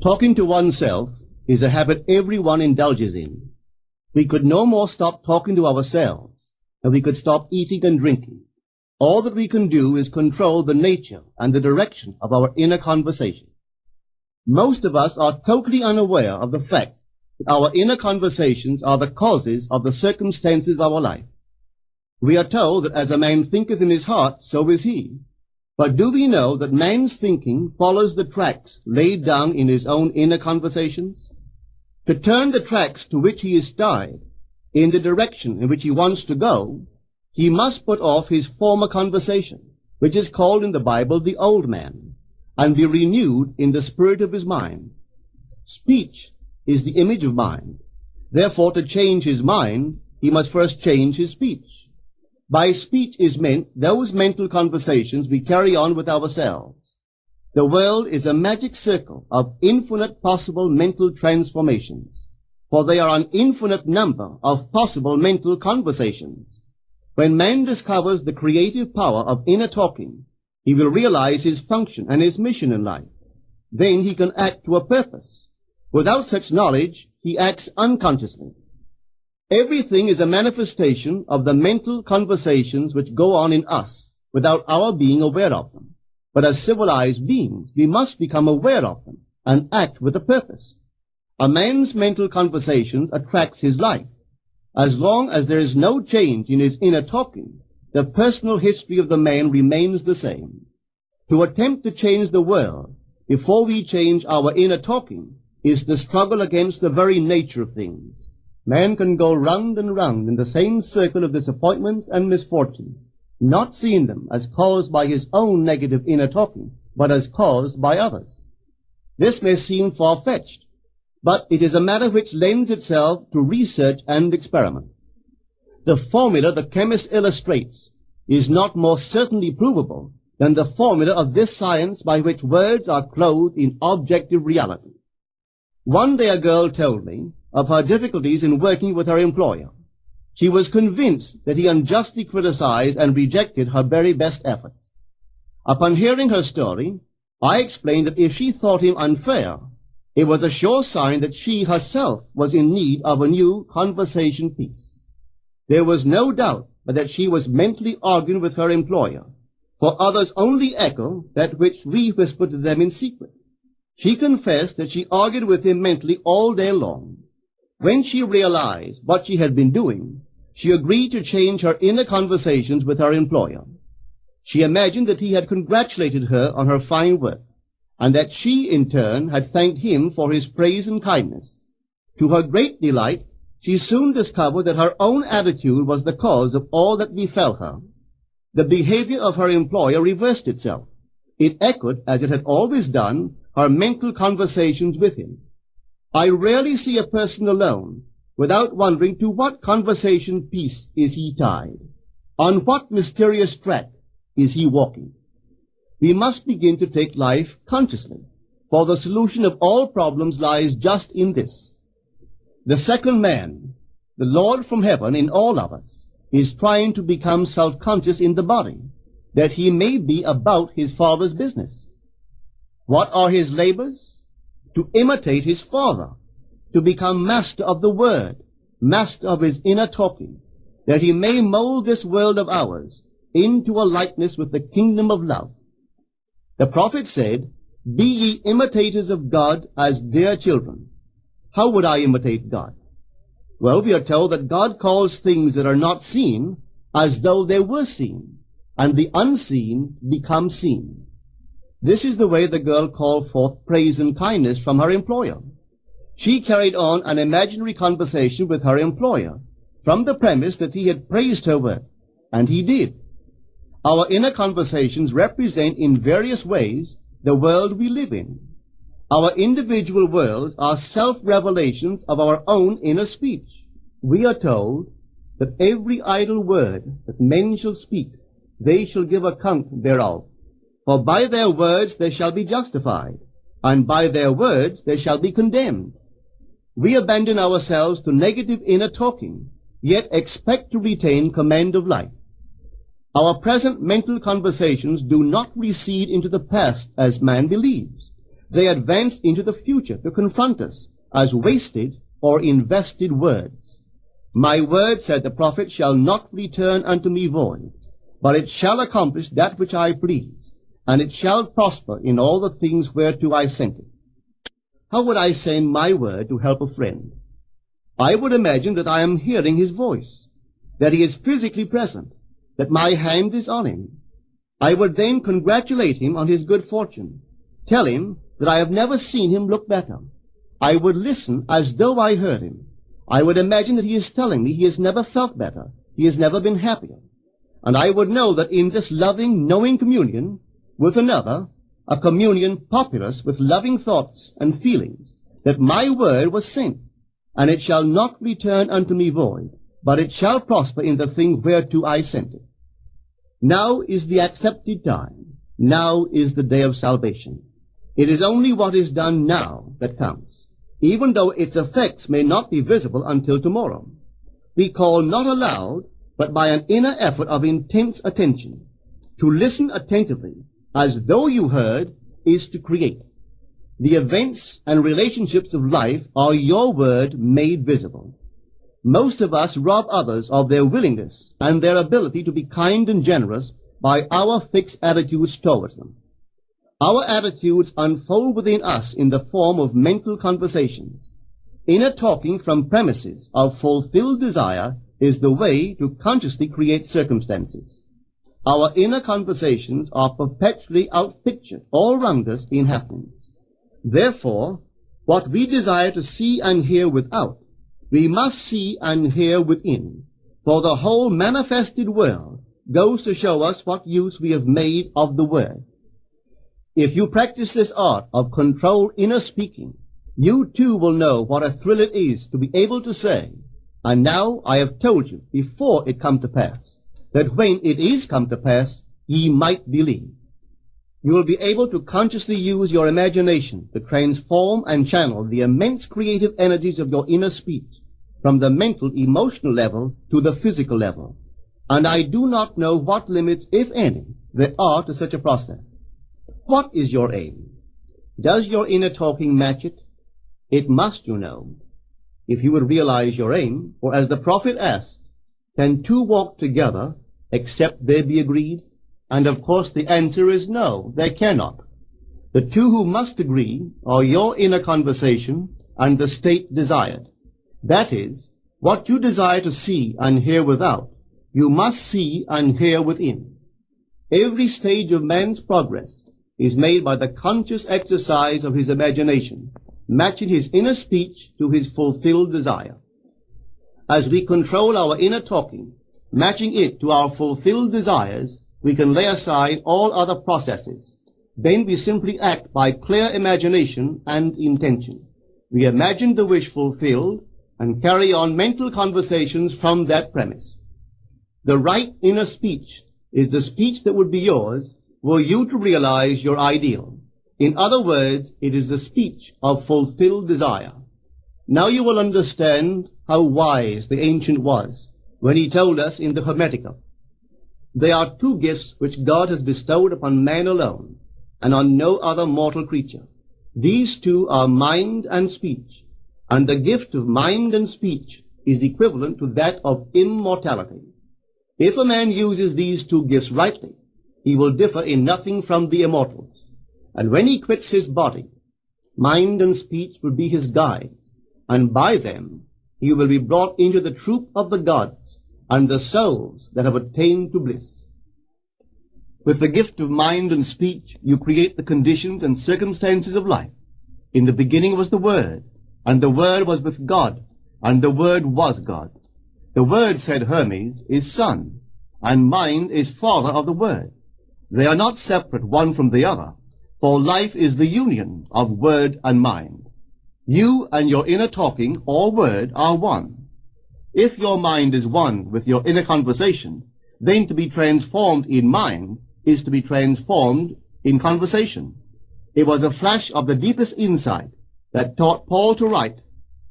Talking to oneself is a habit everyone indulges in. We could no more stop talking to ourselves than we could stop eating and drinking. All that we can do is control the nature and the direction of our inner conversation. Most of us are totally unaware of the fact that our inner conversations are the causes of the circumstances of our life. We are told that as a man thinketh in his heart, so is he. But do we know that man's thinking follows the tracks laid down in his own inner conversations? To turn the tracks to which he is tied in the direction in which he wants to go, he must put off his former conversation, which is called in the Bible the old man, and be renewed in the spirit of his mind. Speech is the image of mind. Therefore, to change his mind, he must first change his speech. By speech is meant those mental conversations we carry on with ourselves. The world is a magic circle of infinite possible mental transformations, for there are an infinite number of possible mental conversations. When man discovers the creative power of inner talking, he will realize his function and his mission in life. Then he can act to a purpose. Without such knowledge, he acts unconsciously. Everything is a manifestation of the mental conversations which go on in us without our being aware of them. But as civilized beings, we must become aware of them and act with a purpose. A man's mental conversations attracts his life. As long as there is no change in his inner talking, the personal history of the man remains the same. To attempt to change the world before we change our inner talking is the struggle against the very nature of things. Man can go round and round in the same circle of disappointments and misfortunes, not seeing them as caused by his own negative inner talking, but as caused by others. This may seem far-fetched, but it is a matter which lends itself to research and experiment. The formula the chemist illustrates is not more certainly provable than the formula of this science by which words are clothed in objective reality. One day a girl told me of her difficulties in working with her employer. She was convinced that he unjustly criticized and rejected her very best efforts. Upon hearing her story, I explained that if she thought him unfair, it was a sure sign that she herself was in need of a new conversation piece. There was no doubt but that she was mentally arguing with her employer, for others only echo that which we whisper to them in secret. She confessed that she argued with him mentally all day long. When she realized what she had been doing, she agreed to change her inner conversations with her employer. She imagined that he had congratulated her on her fine work, and that she, in turn, had thanked him for his praise and kindness. To her great delight, she soon discovered that her own attitude was the cause of all that befell her. The behavior of her employer reversed itself. It echoed, as it had always done, her mental conversations with him. I rarely see a person alone without wondering to what conversation piece is he tied. On what mysterious track is he walking? We must begin to take life consciously, for the solution of all problems lies just in this. The second man, the Lord from heaven in all of us, is trying to become self-conscious in the body, that he may be about his Father's business. What are his labors? To imitate his Father, to become master of the Word, master of his inner talking, that he may mold this world of ours into a likeness with the kingdom of love. The prophet said, "Be ye imitators of God as dear children." How would I imitate God? Well, we are told that God calls things that are not seen as though they were seen, and the unseen become seen. This is the way the girl called forth praise and kindness from her employer. She carried on an imaginary conversation with her employer from the premise that he had praised her work, and he did. Our inner conversations represent in various ways the world we live in. Our individual worlds are self-revelations of our own inner speech. We are told that every idle word that men shall speak, they shall give account thereof. For by their words they shall be justified, and by their words they shall be condemned. We abandon ourselves to negative inner talking, yet expect to retain command of life. Our present mental conversations do not recede into the past as man believes, They advanced into the future to confront us as wasted or invested words. My word, said the prophet, shall not return unto me void, but it shall accomplish that which I please, and it shall prosper in all the things whereto I sent it. How would I send my word to help a friend? I would imagine that I am hearing his voice, that he is physically present, that my hand is on him. I would then congratulate him on his good fortune, tell him that I have never seen him look better. I would listen as though I heard him. I would imagine that he is telling me he has never felt better, he has never been happier. And I would know that in this loving, knowing communion with another, a communion populous with loving thoughts and feelings, that my word was sent, and it shall not return unto me void, but it shall prosper in the thing whereto I sent it. Now is the accepted time. Now is the day of salvation. It is only what is done now that counts, even though its effects may not be visible until tomorrow. We call not aloud, but by an inner effort of intense attention. To listen attentively, as though you heard, is to create. The events and relationships of life are your word made visible. Most of us rob others of their willingness and their ability to be kind and generous by our fixed attitudes towards them. Our attitudes unfold within us in the form of mental conversations. Inner talking from premises of fulfilled desire is the way to consciously create circumstances. Our inner conversations are perpetually outpictured all round us in happenings. Therefore, what we desire to see and hear without, we must see and hear within, for the whole manifested world goes to show us what use we have made of the word. If you practice this art of controlled inner speaking, you too will know what a thrill it is to be able to say, and now I have told you before it come to pass, that when it is come to pass, ye might believe. You will be able to consciously use your imagination to transform and channel the immense creative energies of your inner speech from the mental, emotional level to the physical level. And I do not know what limits, if any, there are to such a process. What is your aim? Does your inner talking match it? It must, you know. If you would realize your aim, or as the prophet asked, can two walk together except they be agreed? And of course the answer is no, they cannot. The two who must agree are your inner conversation and the state desired. That is, what you desire to see and hear without, you must see and hear within. Every stage of man's progress is made by the conscious exercise of his imagination, matching his inner speech to his fulfilled desire. As we control our inner talking, matching it to our fulfilled desires, we can lay aside all other processes. Then we simply act by clear imagination and intention. We imagine the wish fulfilled and carry on mental conversations from that premise. The right inner speech is the speech that would be yours were you to realize your ideal. In other words, it is the speech of fulfilled desire. Now you will understand how wise the ancient was when he told us in the Hermetica, there are two gifts which God has bestowed upon man alone and on no other mortal creature. These two are mind and speech, and the gift of mind and speech is equivalent to that of immortality. If a man uses these two gifts rightly, he will differ in nothing from the immortals. And when he quits his body, mind and speech will be his guides, and by them he will be brought into the troop of the gods and the souls that have attained to bliss. With the gift of mind and speech, you create the conditions and circumstances of life. In the beginning was the Word, and the Word was with God, and the Word was God. The Word, said Hermes, is Son, and mind is Father of the Word. They are not separate one from the other, for life is the union of word and mind. You and your inner talking or word are one. If your mind is one with your inner conversation, then to be transformed in mind is to be transformed in conversation. It was a flash of the deepest insight that taught Paul to write,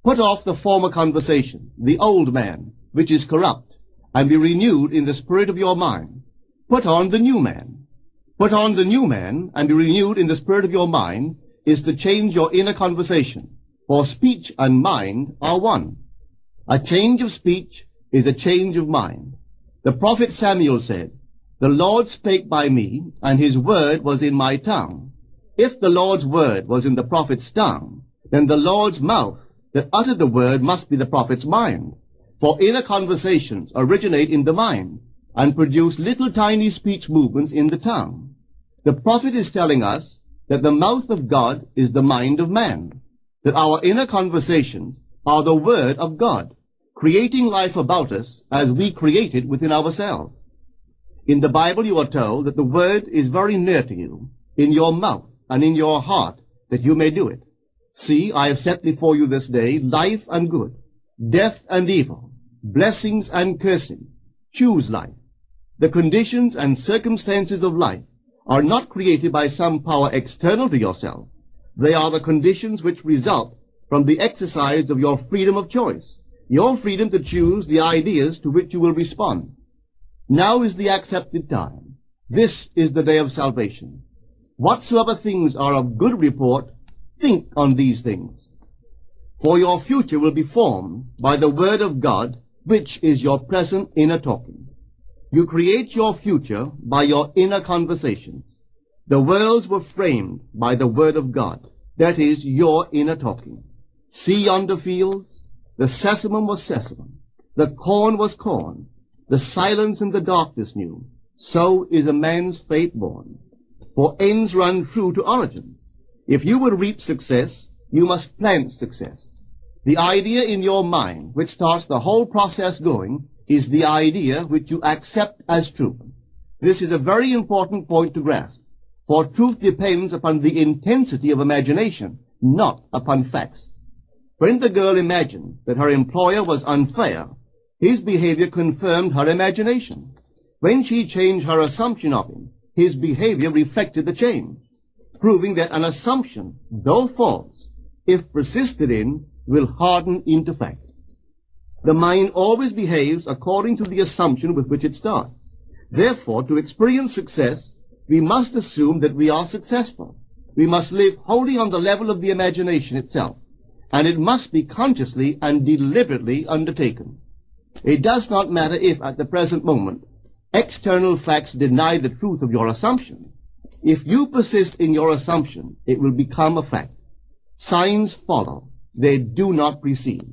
put off the former conversation, the old man, which is corrupt, and be renewed in the spirit of your mind. Put on the new man. Put on the new man and be renewed in the spirit of your mind, is to change your inner conversation, for speech and mind are one. A change of speech is a change of mind. The prophet Samuel said, "The Lord spake by me, and his word was in my tongue." If the Lord's word was in the prophet's tongue, then the Lord's mouth that uttered the word must be the prophet's mind. For inner conversations originate in the mind and produce little tiny speech movements in the tongue. The prophet is telling us that the mouth of God is the mind of man, that our inner conversations are the word of God, creating life about us as we create it within ourselves. In the Bible you are told that the word is very near to you, in your mouth and in your heart, that you may do it. See, I have set before you this day life and good, death and evil, blessings and cursings. Choose life. The conditions and circumstances of life are not created by some power external to yourself. They are the conditions which result from the exercise of your freedom of choice, your freedom to choose the ideas to which you will respond. Now is the accepted time. This is the day of salvation. Whatsoever things are of good report, think on these things. For your future will be formed by the word of God, which is your present inner talking. You create your future by your inner conversation. The worlds were framed by the word of God, that is, your inner talking. See yonder fields? The sesamum was sesamum, the corn was corn, the silence and the darkness knew. So is a man's fate born. For ends run true to origins. If you would reap success, you must plant success. The idea in your mind, which starts the whole process going, is the idea which you accept as true. This is a very important point to grasp, for truth depends upon the intensity of imagination, not upon facts. When the girl imagined that her employer was unfair, his behavior confirmed her imagination. When she changed her assumption of him, his behavior reflected the change, proving that an assumption, though false, if persisted in, will harden into fact. The mind always behaves according to the assumption with which it starts. Therefore, to experience success, we must assume that we are successful. We must live wholly on the level of the imagination itself, and it must be consciously and deliberately undertaken. It does not matter if, at the present moment, external facts deny the truth of your assumption. If you persist in your assumption, it will become a fact. Signs follow. They do not precede.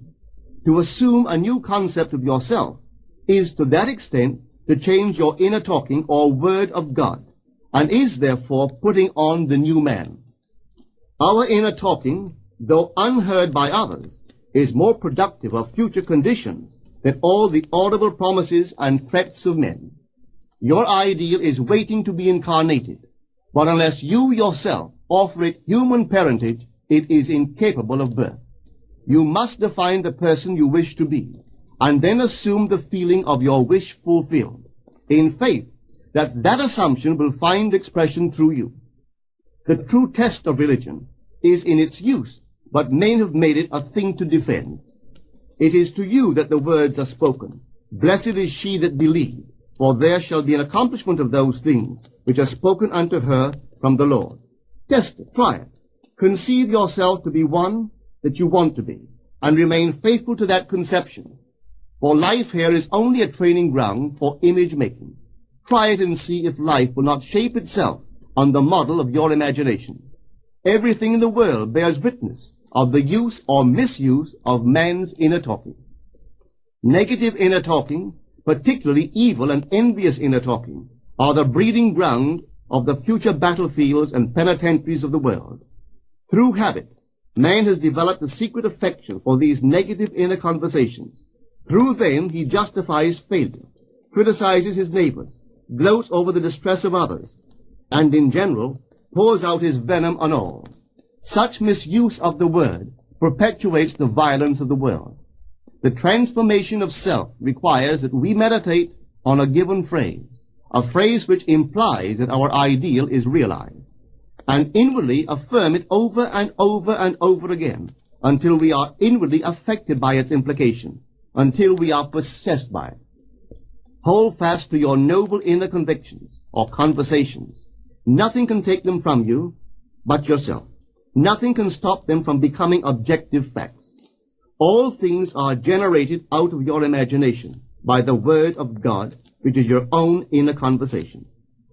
To assume a new concept of yourself is to that extent to change your inner talking or word of God, and is therefore putting on the new man. Our inner talking, though unheard by others, is more productive of future conditions than all the audible promises and threats of men. Your ideal is waiting to be incarnated, but unless you yourself offer it human parentage, it is incapable of birth. You must define the person you wish to be, and then assume the feeling of your wish fulfilled, in faith that that assumption will find expression through you. The true test of religion is in its use, but men have made it a thing to defend. It is to you that the words are spoken. Blessed is she that believed, for there shall be an accomplishment of those things which are spoken unto her from the Lord. Test it, try it. Conceive yourself to be one that you want to be, and remain faithful to that conception. For life here is only a training ground for image making. Try it and see if life will not shape itself on the model of your imagination. Everything in the world bears witness of the use or misuse of man's inner talking. Negative inner talking, particularly evil and envious inner talking, are the breeding ground of the future battlefields and penitentiaries of the world. Through habit, man has developed a secret affection for these negative inner conversations. Through them he justifies failure, criticizes his neighbors, gloats over the distress of others, and in general pours out his venom on all. Such misuse of the word perpetuates the violence of the world. The transformation of self requires that we meditate on a given phrase, a phrase which implies that our ideal is realized, and inwardly affirm it over and over and over again until we are inwardly affected by its implication, until we are possessed by it. Hold fast to your noble inner convictions or conversations. Nothing can take them from you but yourself. Nothing can stop them from becoming objective facts. All things are generated out of your imagination by the Word of God, which is your own inner conversation.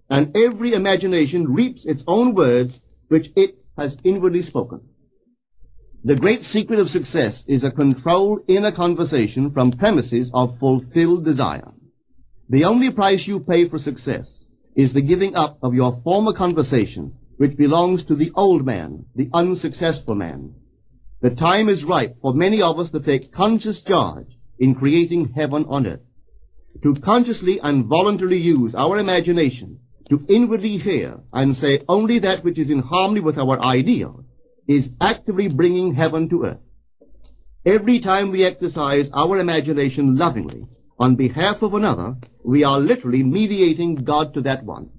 And every imagination reaps its own words, which it has inwardly spoken. The great secret of success is a controlled inner conversation from premises of fulfilled desire. The only price you pay for success is the giving up of your former conversation, which belongs to the old man, the unsuccessful man. The time is ripe for many of us to take conscious charge in creating heaven on earth. To consciously and voluntarily use our imagination to inwardly hear and say only that which is in harmony with our ideal is actively bringing heaven to earth. Every time we exercise our imagination lovingly on behalf of another, we are literally mediating God to that one.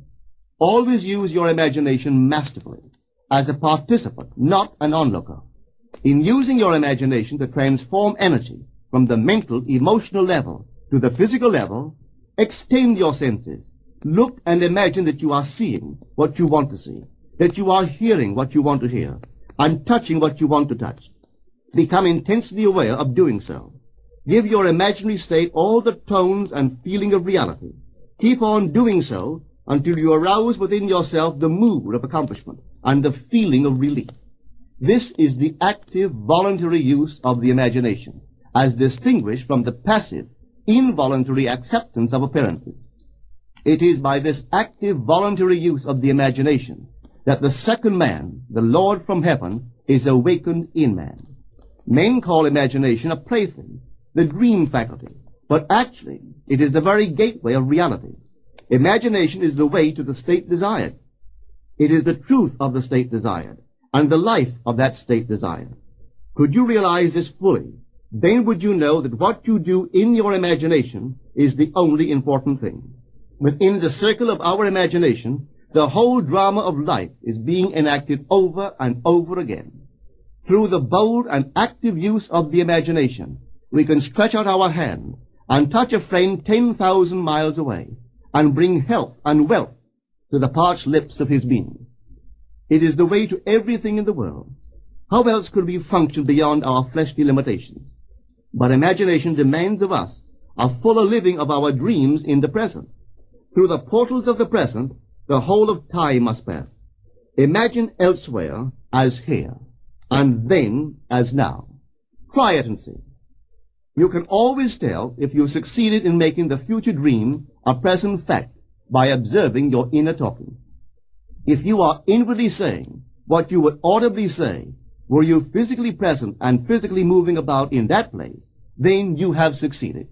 Always use your imagination masterfully, as a participant, not an onlooker. In using your imagination to transform energy from the mental, emotional level to the physical level, extend your senses. Look and imagine that you are seeing what you want to see, that you are hearing what you want to hear, and touching what you want to touch. Become intensely aware of doing so. Give your imaginary state all the tones and feeling of reality. Keep on doing so until you arouse within yourself the mood of accomplishment and the feeling of relief. This is the active, voluntary use of the imagination, as distinguished from the passive, involuntary acceptance of appearances. It is by this active, voluntary use of the imagination that the second man, the Lord from heaven, is awakened in man. Men call imagination a plaything, the dream faculty, but actually it is the very gateway of reality. Imagination is the way to the state desired. It is the truth of the state desired, and the life of that state desired. Could you realize this fully, then would you know that what you do in your imagination is the only important thing. Within the circle of our imagination, the whole drama of life is being enacted over and over again. Through the bold and active use of the imagination, we can stretch out our hand and touch a friend 10,000 miles away and bring health and wealth to the parched lips of his being. It is the way to everything in the world. How else could we function beyond our fleshly limitations? But imagination demands of us a fuller living of our dreams in the present. Through the portals of the present, the whole of time must pass. Imagine elsewhere as here, and then as now. Try it and see. You can always tell if you've succeeded in making the future dream a present fact by observing your inner talking. If you are inwardly saying what you would audibly say, were you physically present and physically moving about in that place, then you have succeeded.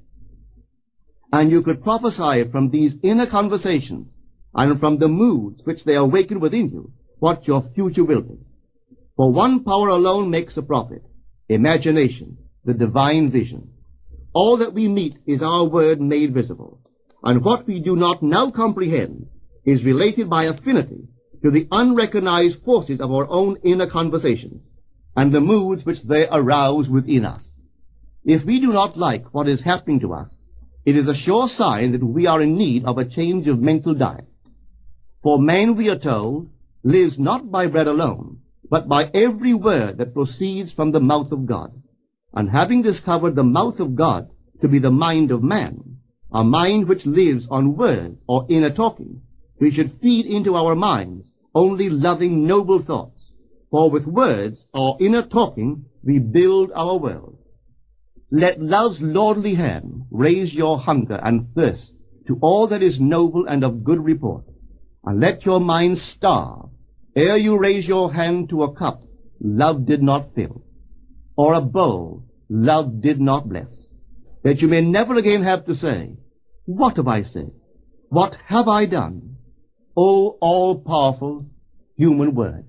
And you could prophesy from these inner conversations and from the moods which they awaken within you what your future will be. For one power alone makes a prophet, imagination, the divine vision. All that we meet is our word made visible, and what we do not now comprehend is related by affinity to the unrecognized forces of our own inner conversations and the moods which they arouse within us. If we do not like what is happening to us, it is a sure sign that we are in need of a change of mental diet. For man, we are told, lives not by bread alone, but by every word that proceeds from the mouth of God. And having discovered the mouth of God to be the mind of man, a mind which lives on words or inner talking, we should feed into our minds only loving, noble thoughts. For with words or inner talking, we build our world. Let love's lordly hand raise your hunger and thirst to all that is noble and of good report, and let your mind starve ere you raise your hand to a cup love did not fill, or a bowl love did not bless, that you may never again have to say, what have I said? What have I done? O all-powerful human word.